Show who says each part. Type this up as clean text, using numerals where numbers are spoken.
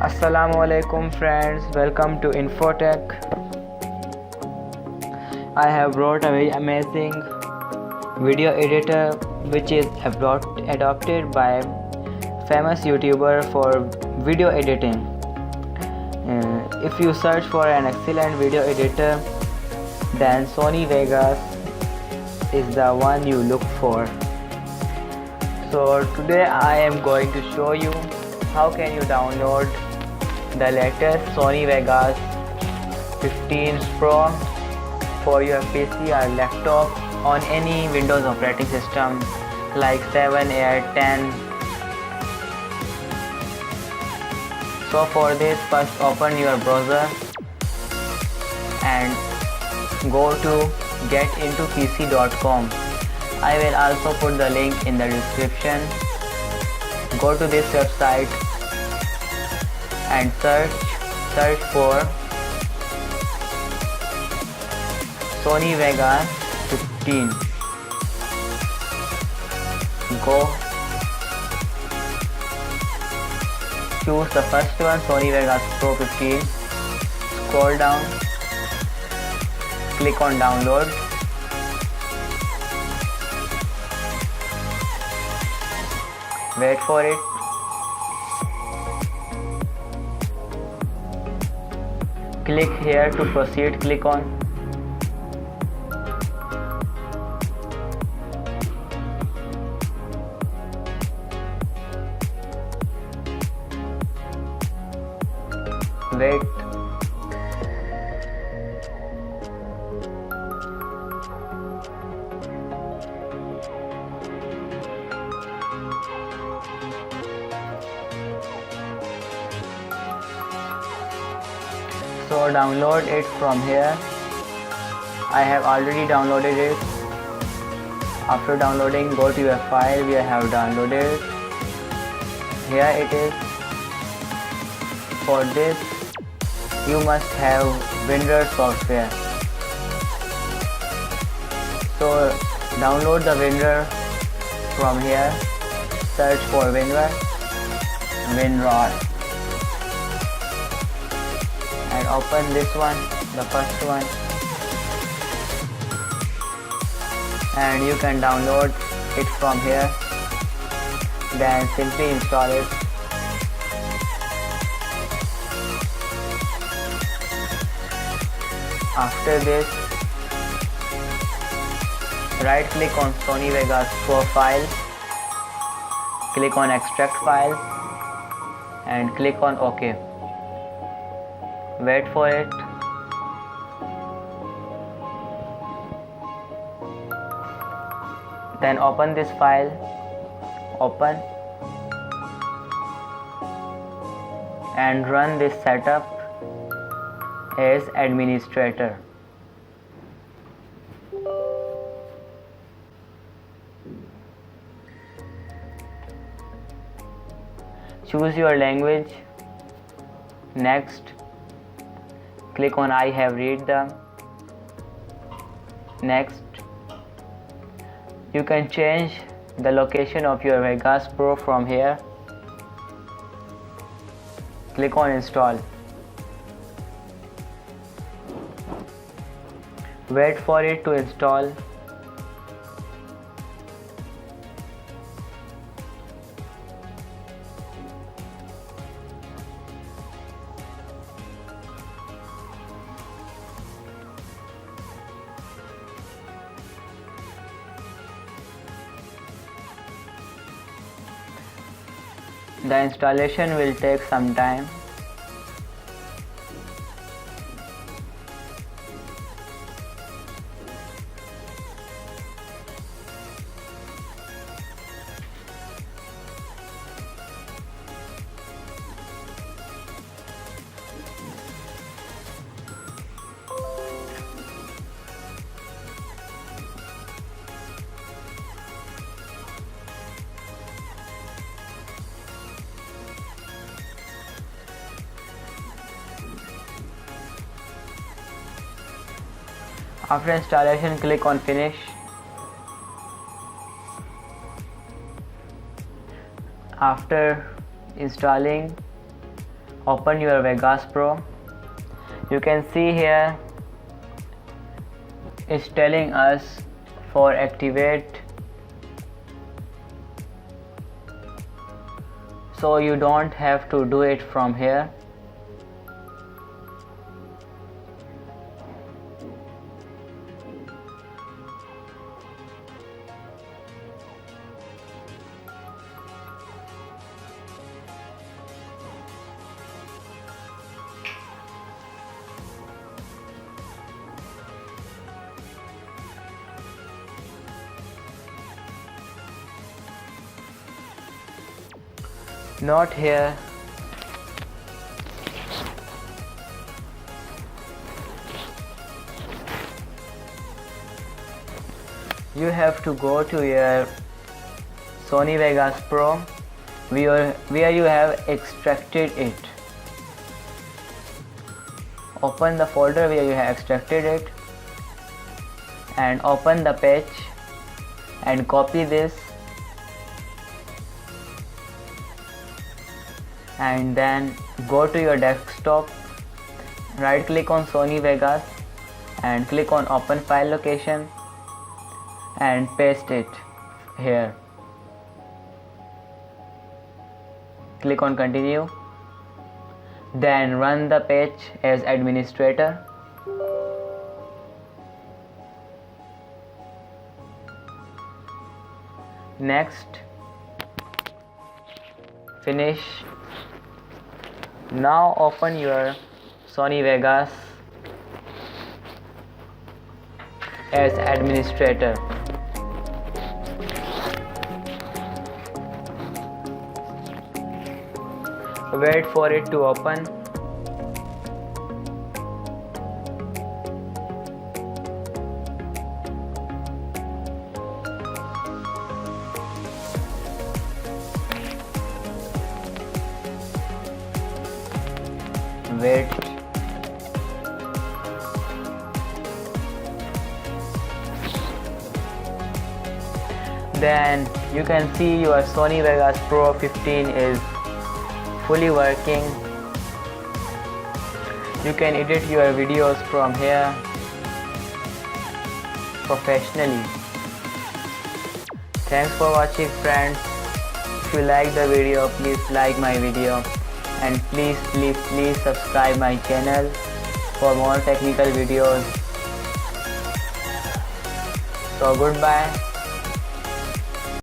Speaker 1: Assalamu alaikum friends, welcome to Infotech. I have brought a very amazing video editor which is adopted by famous YouTuber for video editing. If you search for an excellent video editor, then Sony Vegas is the one you look for. So today I am going to show you how can you download the latest Sony Vegas 15 Pro for your PC or laptop on any Windows operating system like 7, 8, 10. So for this, first open your browser and go to getintopc.com. I will also put the link in the description. Go to this website and search for Sony Vegas 15. Go choose the first one, Sony Vegas Pro 15. Scroll down, click on download. Wait for it. Click here to proceed, click on. Wait. So download it from here. I have already downloaded it. After downloading, go to your file where I have downloaded. Here it is. For this, you must have WINRAR software. So download the WINRAR from here. Search for WINRAR. And open this one, the first one, and you can download it from here. Then simply install it. After this, right click on Sony Vegas Pro file, click on extract file and click on OK. Wait for it. Then open this file. Open and run this setup as administrator. Choose your language. Next. Click on I have read them. Next, you can change the location of your Vegas Pro from here. Click on install. Wait for it to install. The installation will take some time. After installation, click on finish. After installing, open your Vegas Pro. You can see here it's telling us for activate, so you don't have to do it from here. Not here. You have to go to your Sony Vegas Pro where you have extracted it. Open the folder where you have extracted it and open the patch and copy this, and then go to your desktop, right click on Sony Vegas and click on open file location and paste it here. Click on continue, then run the patch as administrator. Next, finish. Now open your Sony Vegas as administrator. Wait for it to open. Wait. Then you can see your Sony Vegas Pro 15 is fully working. You can edit your videos from here professionally. Thanks for watching, friends. If you like the video, please like my video and please subscribe my channel for more technical videos. So goodbye.